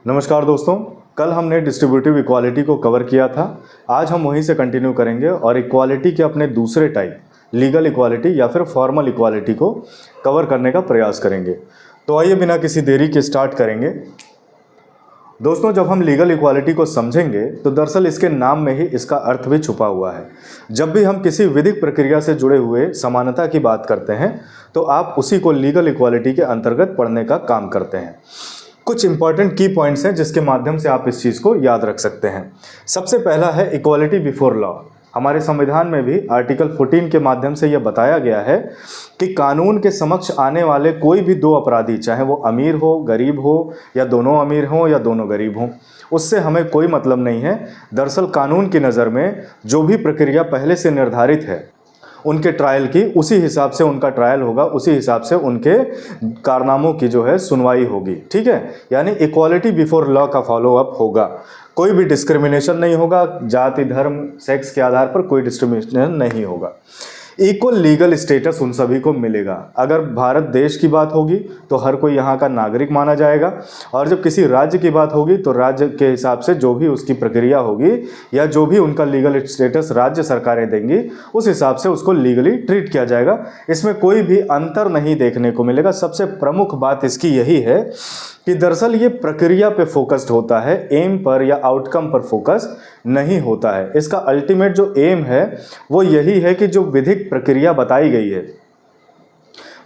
नमस्कार दोस्तों, कल हमने डिस्ट्रीब्यूटिव इक्वालिटी को कवर किया था। आज हम वहीं से कंटिन्यू करेंगे और इक्वालिटी के अपने दूसरे टाइप लीगल इक्वालिटी या फिर फॉर्मल इक्वालिटी को कवर करने का प्रयास करेंगे। तो आइए बिना किसी देरी के स्टार्ट करेंगे। दोस्तों, जब हम लीगल इक्वालिटी को समझेंगे तो दरअसल इसके नाम में ही इसका अर्थ भी छुपा हुआ है। जब भी हम किसी विधिक प्रक्रिया से जुड़े हुए समानता की बात करते हैं तो आप उसी को लीगल इक्वालिटी के अंतर्गत पढ़ने का काम करते हैं। कुछ इंपॉर्टेंट की पॉइंट्स हैं जिसके माध्यम से आप इस चीज़ को याद रख सकते हैं। सबसे पहला है इक्वालिटी बिफोर लॉ। हमारे संविधान में भी आर्टिकल 14 के माध्यम से यह बताया गया है कि कानून के समक्ष आने वाले कोई भी दो अपराधी, चाहे वो अमीर हो, गरीब हो, या दोनों अमीर हों या दोनों गरीब हों, उससे हमें कोई मतलब नहीं है। दरअसल कानून की नज़र में जो भी प्रक्रिया पहले से निर्धारित है उनके ट्रायल की, उसी हिसाब से उनका ट्रायल होगा, उसी हिसाब से उनके कारनामों की जो है सुनवाई होगी। ठीक है, यानी इक्वालिटी बिफोर लॉ का फॉलो अप होगा। कोई भी डिस्क्रिमिनेशन नहीं होगा, जाति, धर्म, सेक्स के आधार पर कोई डिस्क्रिमिनेशन नहीं होगा। इक्वल लीगल स्टेटस उन सभी को मिलेगा। अगर भारत देश की बात होगी तो हर कोई यहाँ का नागरिक माना जाएगा, और जब किसी राज्य की बात होगी तो राज्य के हिसाब से जो भी उसकी प्रक्रिया होगी या जो भी उनका लीगल स्टेटस राज्य सरकारें देंगी उस हिसाब से उसको लीगली ट्रीट किया जाएगा। इसमें कोई भी अंतर नहीं देखने को मिलेगा। सबसे प्रमुख बात इसकी यही है कि दरअसल ये प्रक्रिया पे फोकस्ड होता है, एम पर या आउटकम पर फोकस नहीं होता है। इसका अल्टीमेट जो एम है वो यही है कि जो विधिक प्रक्रिया बताई गई है,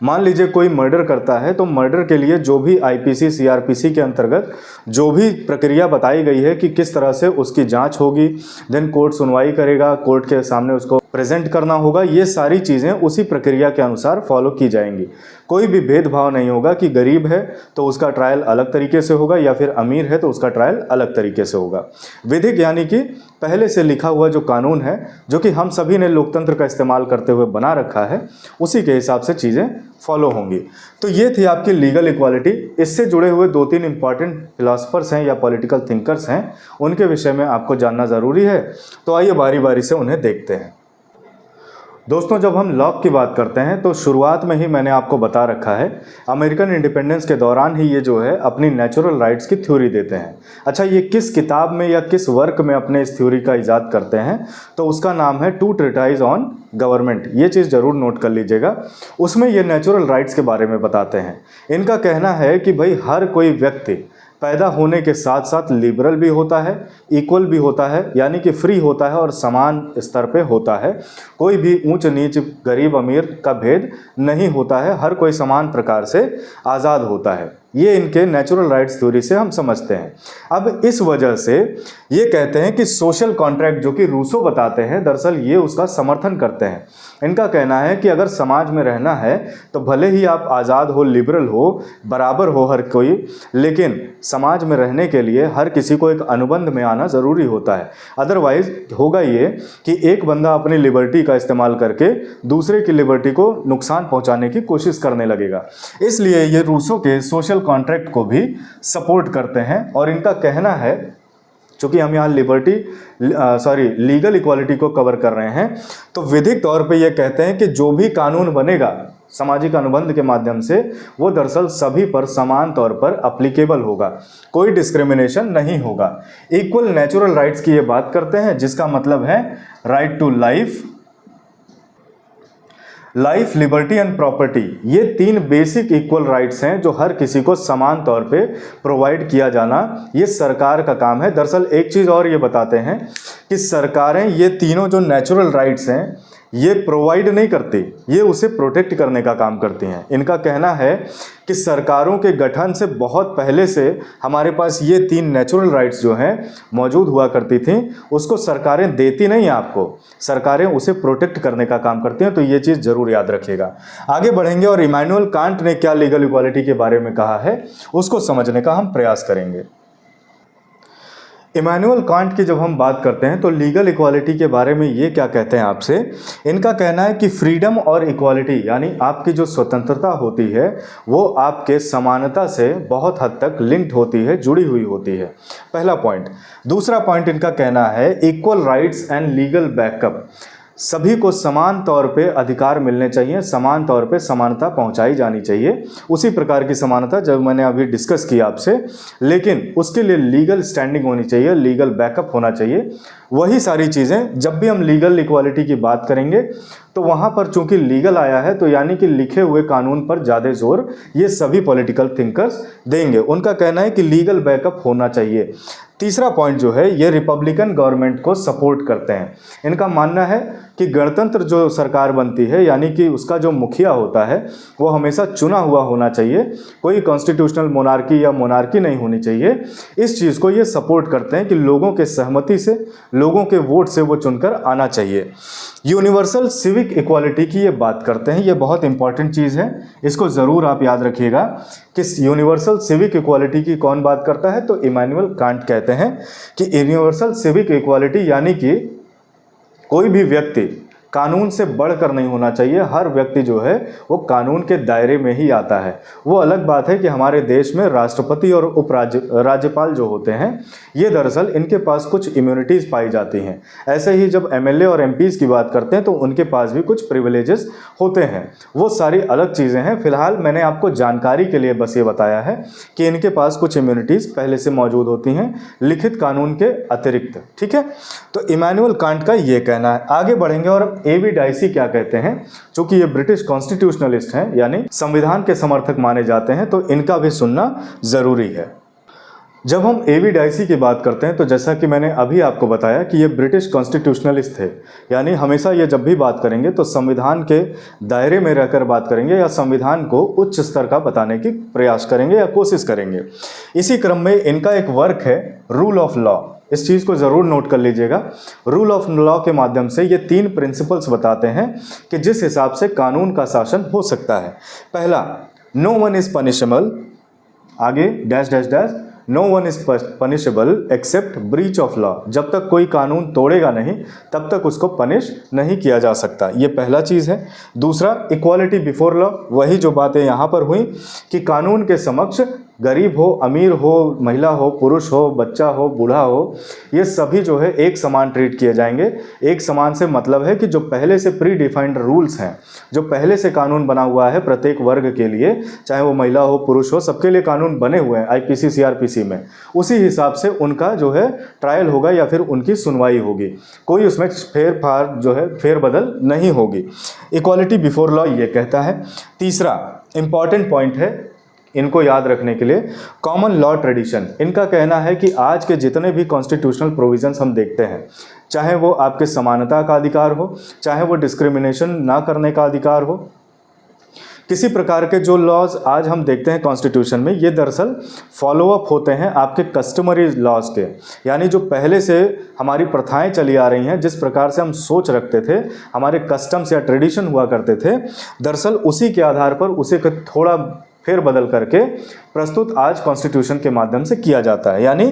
मान लीजिए कोई मर्डर करता है तो मर्डर के लिए जो भी आईपीसी सीआरपीसी के अंतर्गत जो भी प्रक्रिया बताई गई है कि किस तरह से उसकी जांच होगी, देन कोर्ट सुनवाई करेगा, कोर्ट के सामने उसको प्रेजेंट करना होगा, ये सारी चीज़ें उसी प्रक्रिया के अनुसार फॉलो की जाएंगी। कोई भी भेदभाव नहीं होगा कि गरीब है तो उसका ट्रायल अलग तरीके से होगा या फिर अमीर है तो उसका ट्रायल अलग तरीके से होगा। विधिक यानी कि पहले से लिखा हुआ जो कानून है, जो कि हम सभी ने लोकतंत्र का इस्तेमाल करते हुए बना रखा है, उसी के हिसाब से चीज़ें फॉलो होंगी। तो ये थी आपकी लीगल इक्वालिटी। इससे जुड़े हुए 2-3 इंपॉर्टेंट फिलोसफर्स हैं या पॉलिटिकल थिंकर्स हैं, उनके विषय में आपको जानना ज़रूरी है। तो आइए बारी बारी से उन्हें देखते हैं। दोस्तों, जब हम लॉ की बात करते हैं तो शुरुआत में ही मैंने आपको बता रखा है, अमेरिकन इंडिपेंडेंस के दौरान ही ये जो है अपनी नेचुरल राइट्स की थ्योरी देते हैं। अच्छा, ये किस किताब में या किस वर्क में अपने इस थ्योरी का इजाद करते हैं? तो उसका नाम है टू ट्रीटाइज ऑन गवर्नमेंट। ये चीज़ ज़रूर नोट कर लीजिएगा। उसमें ये नेचुरल राइट्स के बारे में बताते हैं। इनका कहना है कि भाई हर कोई व्यक्ति पैदा होने के साथ साथ लिबरल भी होता है, इक्वल भी होता है, यानी कि फ्री होता है और समान स्तर पे होता है। कोई भी ऊंच नीच, गरीब अमीर का भेद नहीं होता है, हर कोई समान प्रकार से आज़ाद होता है। ये इनके नेचुरल राइट्स थ्योरी से हम समझते हैं। अब इस वजह से ये कहते हैं कि सोशल कॉन्ट्रैक्ट, जो कि रूसो बताते हैं, दरअसल ये उसका समर्थन करते हैं। इनका कहना है कि अगर समाज में रहना है तो भले ही आप आज़ाद हो, लिबरल हो, बराबर हो हर कोई, लेकिन समाज में रहने के लिए हर किसी को एक अनुबंध में आना ज़रूरी होता है। अदरवाइज होगा ये कि एक बंदा अपनी लिबर्टी का इस्तेमाल करके दूसरे की लिबर्टी को नुकसान पहुंचाने की कोशिश करने लगेगा। इसलिए ये रूसो के सोशल कॉन्ट्रैक्ट को भी सपोर्ट करते हैं। और इनका कहना है, चूँकि हम यहाँ लीगल इक्वालिटी को कवर कर रहे हैं, तो विधिक तौर पे ये कहते हैं कि जो भी कानून बनेगा सामाजिक अनुबंध के माध्यम से, वो दरअसल सभी पर समान तौर पर अप्लीकेबल होगा, कोई डिस्क्रिमिनेशन नहीं होगा। इक्वल नेचुरल राइट्स की ये बात करते हैं, जिसका मतलब है right to life, liberty and property. ये 3 बेसिक इक्वल राइट्स हैं जो हर किसी को समान तौर पे प्रोवाइड किया जाना, ये सरकार का काम है। दरअसल एक चीज़ और ये बताते हैं कि सरकारें ये तीनों जो नेचुरल राइट्स हैं ये प्रोवाइड नहीं करती, ये उसे प्रोटेक्ट करने का काम करती हैं। इनका कहना है कि सरकारों के गठन से बहुत पहले से हमारे पास ये 3 नेचुरल राइट्स जो हैं मौजूद हुआ करती थी। उसको सरकारें देती नहीं हैं आपको, सरकारें उसे प्रोटेक्ट करने का काम करती हैं। तो ये चीज़ ज़रूर याद रखिएगा। आगे बढ़ेंगे और इमैनुअल कांट ने क्या लीगल इक्वालिटी के बारे में कहा है उसको समझने का हम प्रयास करेंगे। इमैनुअल कांट की जब हम बात करते हैं तो लीगल इक्वालिटी के बारे में ये क्या कहते हैं आपसे? इनका कहना है कि फ्रीडम और इक्वालिटी, यानी आपकी जो स्वतंत्रता होती है वो आपके समानता से बहुत हद तक लिंक्ड होती है, जुड़ी हुई होती है। पहला पॉइंट। दूसरा पॉइंट इनका कहना है equal rights and legal backup. सभी को समान तौर पे अधिकार मिलने चाहिए, समान तौर पे समानता पहुंचाई जानी चाहिए। उसी प्रकार की समानता जब मैंने अभी डिस्कस किया आपसे, लेकिन उसके लिए लीगल स्टैंडिंग होनी चाहिए, लीगल बैकअप होना चाहिए। वही सारी चीज़ें जब भी हम लीगल इक्वालिटी की बात करेंगे तो वहाँ पर चूंकि लीगल आया है तो यानी कि लिखे हुए कानून पर ज़्यादा जोर ये सभी पॉलिटिकल थिंकर्स देंगे। उनका कहना है कि लीगल बैकअप होना चाहिए। तीसरा पॉइंट जो है, ये रिपब्लिकन गवर्नमेंट को सपोर्ट करते हैं। इनका मानना है कि गणतंत्र जो सरकार बनती है यानी कि उसका जो मुखिया होता है वो हमेशा चुना हुआ होना चाहिए, कोई कॉन्स्टिट्यूशनल मोनार्की या मोनार्की नहीं होनी चाहिए। इस चीज़ को ये सपोर्ट करते हैं कि लोगों के सहमति से, लोगों के वोट से वो चुनकर आना चाहिए। यूनिवर्सल सिविक इक्वालिटी की ये बात करते हैं, ये बहुत इंपॉर्टेंट चीज़ है, इसको ज़रूर आप याद रखिएगा कि यूनिवर्सल सिविक इक्वालिटी की कौन बात करता है, तो इमैनुअल कांट कहते हैं कि यूनिवर्सल सिविक इक्वालिटी यानी कि कोई भी व्यक्ति कानून से बढ़कर नहीं होना चाहिए, हर व्यक्ति जो है वो कानून के दायरे में ही आता है। वो अलग बात है कि हमारे देश में राष्ट्रपति और राज्यपाल जो होते हैं ये दरअसल इनके पास कुछ इम्यूनिटीज़ पाई जाती हैं। ऐसे ही जब एमएलए और एमपीज़ की बात करते हैं तो उनके पास भी कुछ प्रिविलेजेस होते हैं, वो सारी अलग चीज़ें हैं। फिलहाल मैंने आपको जानकारी के लिए बस ये बताया है कि इनके पास कुछ इम्यूनिटीज़ पहले से मौजूद होती हैं लिखित कानून के अतिरिक्त। ठीक है, तो इमैनुअल कांट का ये कहना है। आगे बढ़ेंगे और एवी डाइसी क्या कहते हैं, चूंकि ये ब्रिटिश कॉन्स्टिट्यूशनलिस्ट हैं यानी संविधान के समर्थक माने जाते हैं, तो इनका भी सुनना ज़रूरी है। जब हम एवी डाइसी की बात करते हैं तो जैसा कि मैंने अभी आपको बताया कि ये ब्रिटिश कॉन्स्टिट्यूशनलिस्ट थे, यानी हमेशा ये जब भी बात करेंगे तो संविधान के दायरे में रहकर बात करेंगे या संविधान को उच्च स्तर का बताने की प्रयास करेंगे या कोशिश करेंगे। इसी क्रम में इनका एक वर्क है रूल ऑफ लॉ, इस चीज़ को ज़रूर नोट कर लीजिएगा। रूल ऑफ लॉ के माध्यम से ये 3 प्रिंसिपल्स बताते हैं कि जिस हिसाब से कानून का शासन हो सकता है। पहला, नो वन इज़ पनिशेबल, आगे dash dash dash, no one is punishable except breach of law, जब तक कोई कानून तोड़ेगा नहीं तब तक उसको पनिश नहीं किया जा सकता, ये पहला चीज़ है। दूसरा, इक्वालिटी बिफोर लॉ, वही जो बातें यहाँ पर हुई कि कानून के समक्ष गरीब हो, अमीर हो, महिला हो, पुरुष हो, बच्चा हो, बूढ़ा हो, ये सभी जो है एक समान ट्रीट किए जाएंगे। एक समान से मतलब है कि जो पहले से प्री डिफाइंड रूल्स हैं, जो पहले से कानून बना हुआ है प्रत्येक वर्ग के लिए, चाहे वो महिला हो, पुरुष हो, सबके लिए कानून बने हुए हैं आईपीसी सीआरपीसी में, उसी हिसाब से उनका जो है ट्रायल होगा या फिर उनकी सुनवाई होगी, कोई उसमें फेरबदल नहीं होगी। इक्वालिटी बिफोर लॉ ये कहता है। तीसरा इंपॉर्टेंट पॉइंट है इनको याद रखने के लिए, कॉमन लॉ ट्रेडिशन। इनका कहना है कि आज के जितने भी कॉन्स्टिट्यूशनल प्रोविजंस हम देखते हैं, चाहे वो आपके समानता का अधिकार हो, चाहे वो डिस्क्रिमिनेशन ना करने का अधिकार हो, किसी प्रकार के जो लॉज आज हम देखते हैं कॉन्स्टिट्यूशन में, ये दरअसल फॉलोअप होते हैं आपके कस्टमरी लॉज के, यानी जो पहले से हमारी प्रथाएं चली आ रही हैं, जिस प्रकार से हम सोच रखते थे, हमारे कस्टम्स या ट्रेडिशन हुआ करते थे, दरअसल उसी के आधार पर उसे थोड़ा फेर बदल करके प्रस्तुत आज कॉन्स्टिट्यूशन के माध्यम से किया जाता है। यानी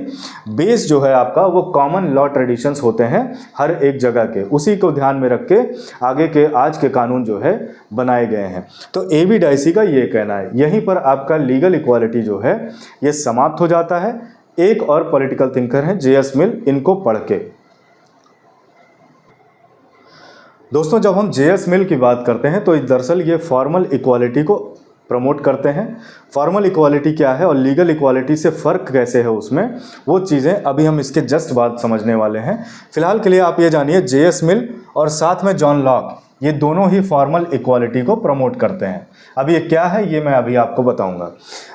बेस जो है आपका वो कॉमन लॉ ट्रेडिशंस होते हैं हर एक जगह के, उसी को ध्यान में रख के आगे के आज के कानून जो है बनाए गए हैं। तो एवी डाइसी का ये कहना है। यहीं पर आपका लीगल इक्वालिटी जो है ये समाप्त हो जाता है। एक और पॉलिटिकल थिंकर हैं जेएस मिल, इनको पढ़ के। दोस्तों, जब हम जेएस मिल की बात करते हैं तो दरअसल ये फॉर्मल इक्वालिटी को प्रमोट करते हैं। फॉर्मल इक्वालिटी क्या है और लीगल इक्वालिटी से फ़र्क कैसे है उसमें, वो चीज़ें अभी हम इसके जस्ट बाद समझने वाले हैं। फिलहाल के लिए आप ये जानिए, जेएस मिल और साथ में जॉन लॉक, ये दोनों ही फॉर्मल इक्वालिटी को प्रमोट करते हैं। अब ये क्या है ये मैं अभी आपको बताऊंगा।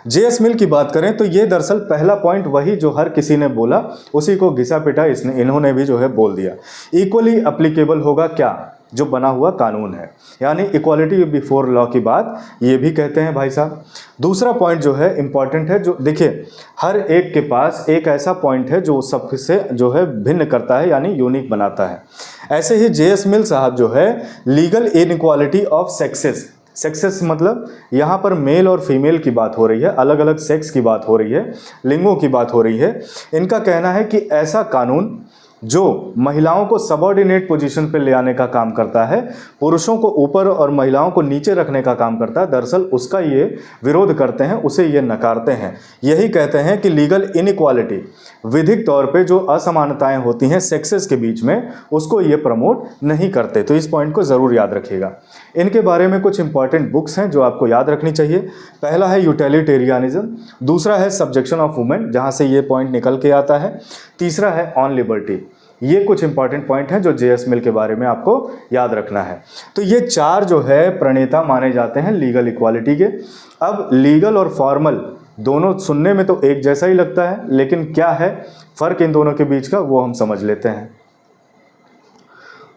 जेएस मिल की बात करें तो ये दरअसल पहला पॉइंट वही जो हर किसी ने बोला उसी को घिसा पिटा इन्होंने भी जो है बोल दिया। इक्वली एप्लीकेबल होगा क्या, जो बना हुआ कानून है, यानी इक्वालिटी बिफोर लॉ की बात ये भी कहते हैं भाई साहब। दूसरा पॉइंट जो है इम्पॉर्टेंट है, जो देखिए हर एक के पास एक ऐसा पॉइंट है जो सबसे जो है भिन्न करता है, यानी यूनिक बनाता है। ऐसे ही जेएस मिल साहब जो है legal inequality of sexes, sexes मतलब यहाँ पर मेल और फीमेल की बात हो रही है, अलग अलग सेक्स की बात हो रही है, लिंगों की बात हो रही है। इनका कहना है कि ऐसा कानून जो महिलाओं को सबऑर्डिनेट पोजीशन पे ले आने का काम करता है, पुरुषों को ऊपर और महिलाओं को नीचे रखने का काम करता है, दरअसल उसका ये विरोध करते हैं, उसे ये नकारते हैं। यही कहते हैं कि लीगल इनइक्वालिटी, विधिक तौर पे जो असमानताएं होती हैं सेक्सेस के बीच में, उसको ये प्रमोट नहीं करते। तो इस पॉइंट को ज़रूर याद रखिएगा। इनके बारे में कुछ इंपॉर्टेंट बुक्स हैं जो आपको याद रखनी चाहिए। पहला है यूटिलिटेरियनिज्म, दूसरा है सब्जेक्शन ऑफ वुमेन, जहाँ से ये पॉइंट निकल के आता है, तीसरा है ऑन लिबर्टी। ये कुछ इंपॉर्टेंट पॉइंट हैं जो जेएस मिल के बारे में आपको याद रखना है। तो ये चार जो है प्रणेता माने जाते हैं लीगल इक्वालिटी के। अब लीगल और फॉर्मल दोनों सुनने में तो एक जैसा ही लगता है, लेकिन क्या है फ़र्क इन दोनों के बीच का, वो हम समझ लेते हैं।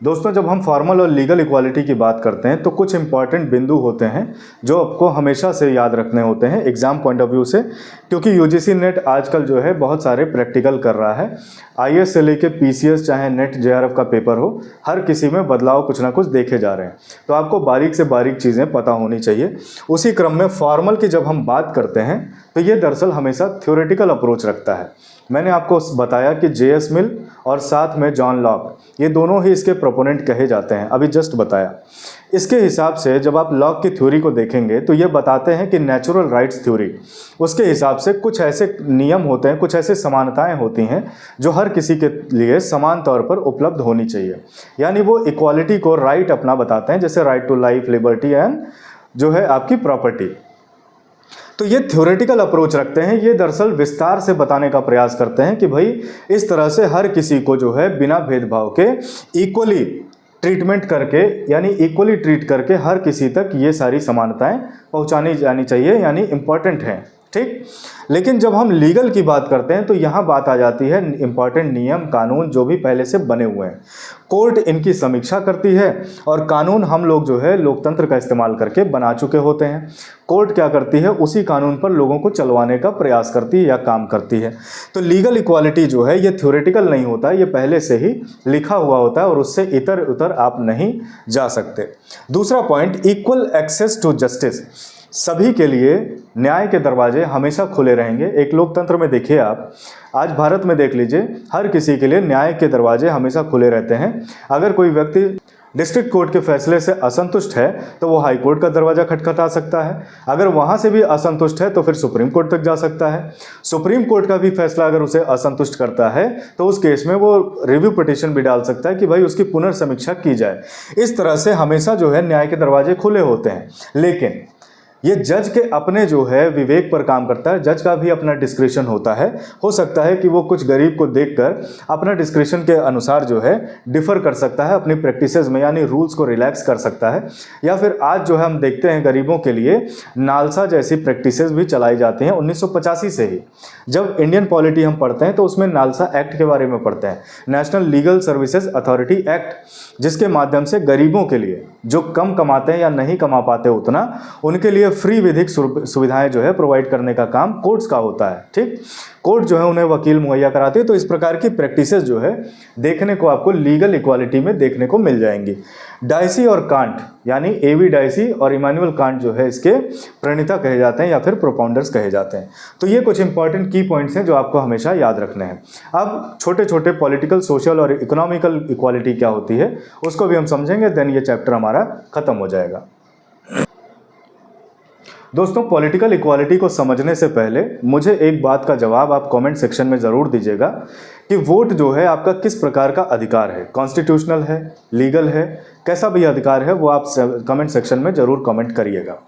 दोस्तों, जब हम फॉर्मल और लीगल इक्वालिटी की बात करते हैं तो कुछ इंपॉर्टेंट बिंदु होते हैं जो आपको हमेशा से याद रखने होते हैं एग्ज़ाम पॉइंट ऑफ व्यू से, क्योंकि यूजीसी नेट आजकल जो है बहुत सारे प्रैक्टिकल कर रहा है। आईएएस से लेके पीसीएस चाहे नेट जेआरएफ का पेपर हो, हर किसी में बदलाव कुछ ना कुछ देखे जा रहे हैं। तो आपको बारीक से बारीक चीज़ें पता होनी चाहिए। उसी क्रम में फॉर्मल की जब हम बात करते हैं तो ये दरअसल हमेशा थ्योरेटिकल अप्रोच रखता है। मैंने आपको बताया कि जेएस मिल और साथ में जॉन लॉक, ये दोनों ही इसके प्रोपोनेंट कहे जाते हैं, अभी जस्ट बताया। इसके हिसाब से जब आप लॉक की थ्योरी को देखेंगे तो ये बताते हैं कि नेचुरल राइट्स थ्योरी, उसके हिसाब से कुछ ऐसे नियम होते हैं, कुछ ऐसे समानताएं होती हैं जो हर किसी के लिए समान तौर पर उपलब्ध होनी चाहिए। यानी वो इक्वालिटी को राइट अपना बताते हैं, जैसे right to life, liberty and जो है आपकी प्रॉपर्टी। तो ये थ्योरेटिकल अप्रोच रखते हैं। ये दरअसल विस्तार से बताने का प्रयास करते हैं कि भाई इस तरह से हर किसी को जो है बिना भेदभाव के इक्वली ट्रीटमेंट करके, यानी इक्वली ट्रीट करके हर किसी तक ये सारी समानताएं पहुंचानी जानी चाहिए, यानी इम्पॉर्टेंट हैं। ठीक, लेकिन जब हम लीगल की बात करते हैं तो यहाँ बात आ जाती है इम्पॉर्टेंट नियम कानून जो भी पहले से बने हुए हैं। कोर्ट इनकी समीक्षा करती है और कानून हम लोग जो है लोकतंत्र का इस्तेमाल करके बना चुके होते हैं। कोर्ट क्या करती है, उसी कानून पर लोगों को चलवाने का प्रयास करती है या काम करती है। तो लीगल इक्वालिटी जो है ये थ्योरेटिकल नहीं होता, ये पहले से ही लिखा हुआ होता है और उससे इधर उधर आप नहीं जा सकते। दूसरा point, equal access to justice, सभी के लिए न्याय के दरवाजे हमेशा खुले रहेंगे। एक लोकतंत्र में देखिए आप, आज भारत में देख लीजिए, हर किसी के लिए न्याय के दरवाजे हमेशा खुले रहते हैं। अगर कोई व्यक्ति डिस्ट्रिक्ट कोर्ट के फैसले से असंतुष्ट है तो वो हाई कोर्ट का दरवाज़ा खटखटा सकता है। अगर वहाँ से भी असंतुष्ट है तो फिर सुप्रीम कोर्ट तक जा सकता है। सुप्रीम कोर्ट का भी फैसला अगर उसे असंतुष्ट करता है तो उस केस में वो रिव्यू पिटीशन भी डाल सकता है कि भाई उसकी पुनर्समीक्षा की जाए। इस तरह से हमेशा जो है न्याय के दरवाजे खुले होते हैं। लेकिन ये जज के अपने जो है विवेक पर काम करता है। जज का भी अपना डिस्क्रिशन होता है। हो सकता है कि वो कुछ गरीब को देखकर अपना डिस्क्रिशन के अनुसार जो है डिफ़र कर सकता है अपनी प्रैक्टिसेस में, यानी रूल्स को रिलैक्स कर सकता है। या फिर आज जो है हम देखते हैं गरीबों के लिए नालसा जैसी प्रैक्टिसेस भी चलाई जाती हैं 1985 से ही। जब इंडियन पॉलिटी हम पढ़ते हैं तो उसमें नालसा एक्ट के बारे में पढ़ते हैं, national legal services authority act, जिसके माध्यम से गरीबों के लिए जो कम कमाते हैं या नहीं कमा पाते उतना, उनके लिए फ्री विधिक सुविधाएं जो है प्रोवाइड करने का काम कोर्ट्स का होता है। ठीक, कोर्ट जो है उन्हें वकील मुहैया कराती है। तो इस प्रकार की प्रैक्टिसेस जो है देखने को आपको लीगल इक्वालिटी में देखने को मिल जाएंगी। डाइसी और कांट, यानी एवी डाइसी और इमानुएल कांट जो है इसके प्रणेता कहे जाते हैं या फिर प्रोपाउंडर्स कहे जाते हैं। तो ये कुछ इंपॉर्टेंट की पॉइंट्स हैं जो आपको हमेशा याद रखने हैं। अब छोटे छोटे पॉलिटिकल, सोशल और इकोनॉमिकल इक्वालिटी क्या होती है उसको भी हम समझेंगे, देन ये चैप्टर हमारा खत्म हो जाएगा। दोस्तों, पॉलिटिकल इक्वालिटी को समझने से पहले मुझे एक बात का जवाब आप कमेंट सेक्शन में ज़रूर दीजिएगा कि वोट जो है आपका किस प्रकार का अधिकार है, कॉन्स्टिट्यूशनल है, लीगल है, कैसा भी अधिकार है वो आप कमेंट सेक्शन में ज़रूर कमेंट करिएगा।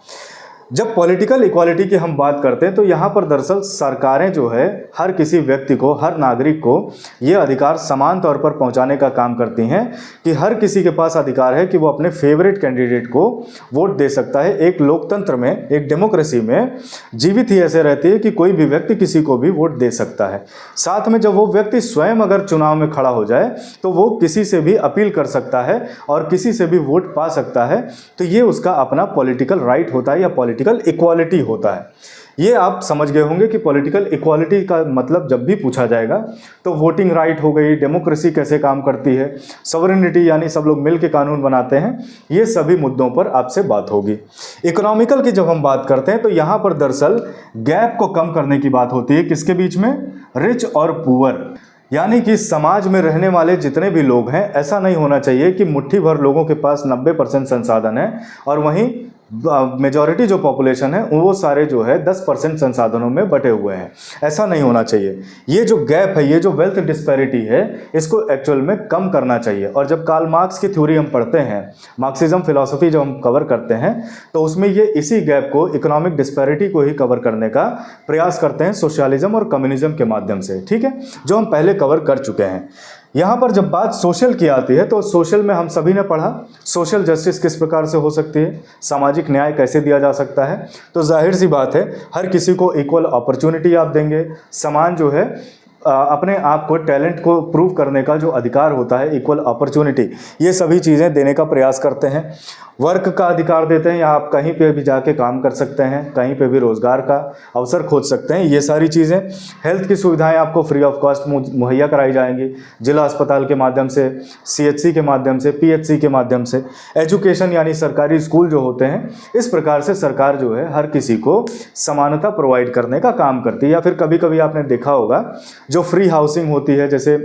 जब पॉलिटिकल इक्वालिटी की हम बात करते हैं तो यहाँ पर दरअसल सरकारें जो है हर किसी व्यक्ति को, हर नागरिक को ये अधिकार समान तौर पर पहुँचाने का काम करती हैं कि हर किसी के पास अधिकार है कि वो अपने फेवरेट कैंडिडेट को वोट दे सकता है। एक लोकतंत्र में, एक डेमोक्रेसी में जीवित ही ऐसे रहती है कि कोई भी व्यक्ति किसी को भी वोट दे सकता है। साथ में जब वो व्यक्ति स्वयं अगर चुनाव में खड़ा हो जाए तो वो किसी से भी अपील कर सकता है और किसी से भी वोट पा सकता है। तो ये उसका अपना पॉलिटिकल राइट होता है या पॉलिटिकल इक्वालिटी होता है। ये आप समझ गए होंगे कि पॉलिटिकल इक्वालिटी का मतलब जब भी पूछा जाएगा तो वोटिंग राइट हो गई, डेमोक्रेसी कैसे काम करती है, सॉवरेनिटी यानी सब लोग मिल के कानून बनाते हैं, ये सभी मुद्दों पर आपसे बात होगी। इकोनॉमिकल की जब हम बात करते हैं तो यहाँ पर दरअसल गैप को कम करने की बात होती है। किसके बीच में? रिच और पुअर, यानी कि समाज में रहने वाले जितने भी लोग हैं, ऐसा नहीं होना चाहिए कि मुट्ठी भर लोगों के पास 90% संसाधन है और वहीं मेजॉरिटी जो पॉपुलेशन है वो सारे जो है 10% संसाधनों में बटे हुए हैं। ऐसा नहीं होना चाहिए। ये जो गैप है, ये जो वेल्थ डिस्पैरिटी है, इसको एक्चुअल में कम करना चाहिए। और जब कार्ल मार्क्स की थ्योरी हम पढ़ते हैं, मार्क्सिज्म फिलॉसफी जब हम कवर करते हैं, तो उसमें ये इसी गैप को, इकोनॉमिक डिस्पैरिटी को ही कवर करने का प्रयास करते हैं सोशलिज्म और कम्युनिज्म के माध्यम से। ठीक है, जो हम पहले कवर कर चुके हैं। यहाँ पर जब बात सोशल की आती है तो सोशल में हम सभी ने पढ़ा सोशल जस्टिस किस प्रकार से हो सकती है, सामाजिक न्याय कैसे दिया जा सकता है। तो जाहिर सी बात है, हर किसी को इक्वल अपॉर्चुनिटी आप देंगे, समान जो है अपने आप को, टैलेंट को प्रूव करने का जो अधिकार होता है, इक्वल अपॉर्चुनिटी, ये सभी चीज़ें देने का प्रयास करते हैं। वर्क का अधिकार देते हैं, या आप कहीं पे भी जाके काम कर सकते हैं, कहीं पे भी रोज़गार का अवसर खोज सकते हैं, ये सारी चीज़ें। हेल्थ की सुविधाएं आपको फ्री ऑफ कॉस्ट मुहैया कराई जाएंगी, जिला अस्पताल के माध्यम से, CHC के माध्यम से, PHC के माध्यम से। एजुकेशन यानी सरकारी स्कूल जो होते हैं, इस प्रकार से सरकार जो है हर किसी को समानता प्रोवाइड करने का काम करती है। या फिर कभी कभी आपने देखा होगा जो फ्री हाउसिंग होती है, जैसे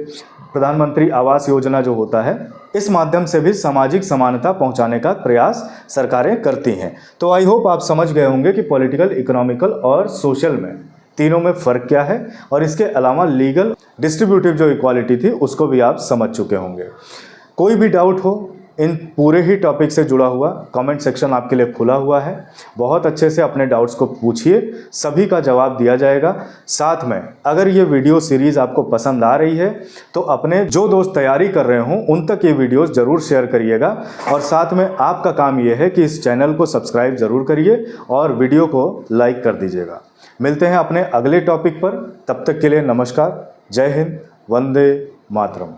प्रधानमंत्री आवास योजना जो होता है, इस माध्यम से भी सामाजिक समानता पहुंचाने का प्रयास सरकारें करती हैं। तो आई होप आप समझ गए होंगे कि पॉलिटिकल, इकोनॉमिकल और सोशल में तीनों में फ़र्क क्या है, और इसके अलावा लीगल डिस्ट्रीब्यूटिव जो इक्वालिटी थी उसको भी आप समझ चुके होंगे। कोई भी डाउट हो इन पूरे ही टॉपिक से जुड़ा हुआ, कमेंट सेक्शन आपके लिए खुला हुआ है। बहुत अच्छे से अपने डाउट्स को पूछिए, सभी का जवाब दिया जाएगा। साथ में अगर ये वीडियो सीरीज़ आपको पसंद आ रही है तो अपने जो दोस्त तैयारी कर रहे हों उन तक ये वीडियोस ज़रूर शेयर करिएगा। और साथ में आपका काम ये है कि इस चैनल को सब्सक्राइब ज़रूर करिए और वीडियो को लाइक कर दीजिएगा। मिलते हैं अपने अगले टॉपिक पर, तब तक के लिए नमस्कार, जय हिंद, वंदे मातरम।